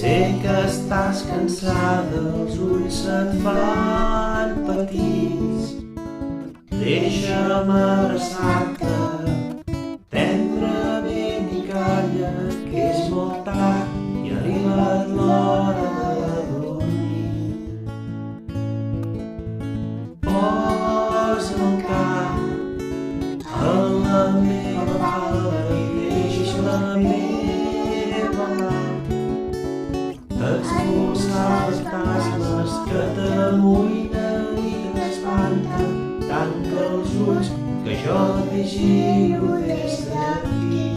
Sé que estàs cansada, els ulls se't fan petits. Deixa'm abraçar-te tendrament i calla, que és molt tard i ha arribat l'hora de dormir. Posa'm el cap en la meva falda i deixa la meva mà expulsar les fantasmes que t'amoïnen i t'espanten. Tanca els ulls que jo et vigilo des d'aquí.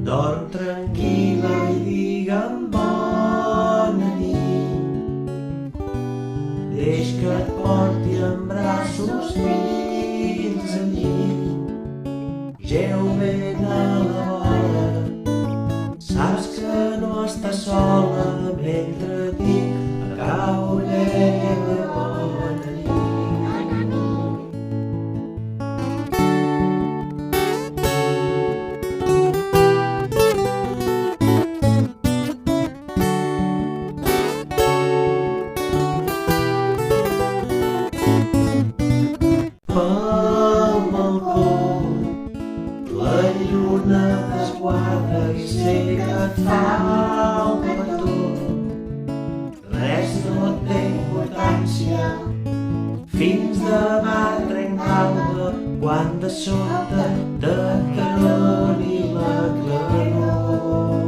Dorm tranquil·la i digue'm bona nit. Deix que et porti en braços fins al llit. Jeu ben a la vora, saps que no estàs sola mentre dic acabo de bona nit. Pel balcó la lluna t'esguarda i sé que et fa un petó. Res no té importància fins demà trencant-la quan de sota t'acaroni la claror.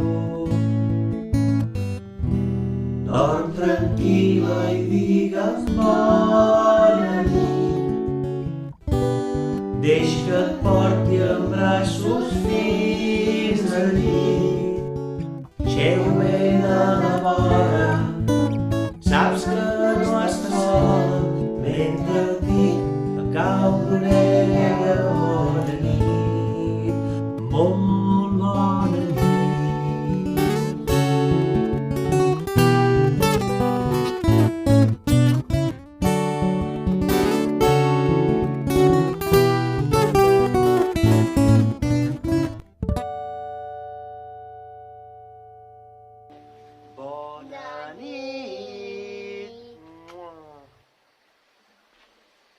Dorm tranquil·la i digue'm bona nit. Deix que et porti en braços fins al llit. Jeu ben a la vora,